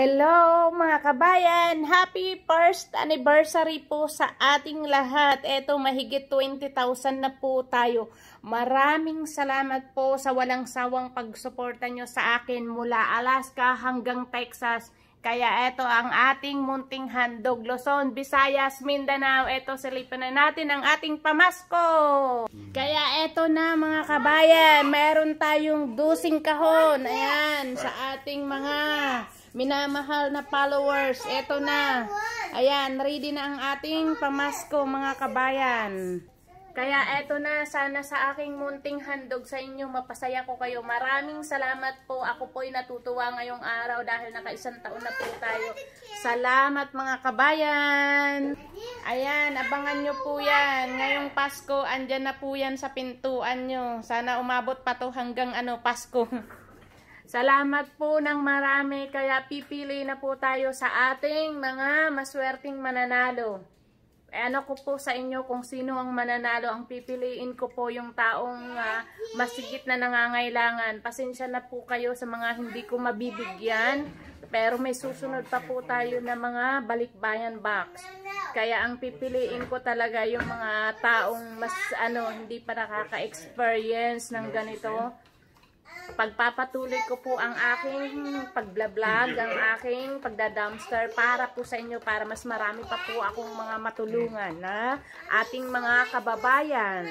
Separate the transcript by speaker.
Speaker 1: Hello mga kabayan! Happy first anniversary po sa ating lahat. Eto, mahigit 20,000 na po tayo. Maraming salamat po sa walang sawang pagsuporta nyo sa akin mula Alaska hanggang Texas. Kaya eto ang ating munting handog. Luzon, Visayas, Mindanao. Eto, silipin na natin ang ating pamasko. Kaya eto na mga kabayan, meron tayong dusing kahon. Ayan, sa ating mga minamahal na followers. Eto na. Ayan, ready na ang ating pamasko mga kabayan. Kaya eto na, sana sa aking munting handog sa inyo, mapasaya ko kayo. Maraming salamat po. Ako po'y natutuwa ngayong araw dahil naka-1 taon na po tayo. Salamat mga kabayan. Ayan, abangan nyo po yan. Ngayong Pasko, andyan na po yan sa pintuan nyo. Sana umabot pa to hanggang Pasko. Salamat po ng marami, kaya pipili na po tayo sa ating mga maswerteng mananalo. Ano ko po sa inyo kung sino ang mananalo, ang pipiliin ko po yung taong masigit na nangangailangan. Pasensya na po kayo sa mga hindi ko mabibigyan, pero may susunod pa po tayo na mga balikbayan box. Kaya ang pipiliin ko talaga yung mga taong mas hindi pa nakaka-experience ng ganito. Pagpapatuloy ko po ang aking pagblablag, ang aking pagda-dumpster para po sa inyo, para mas marami pa po akong mga matulungan na ating mga kababayan.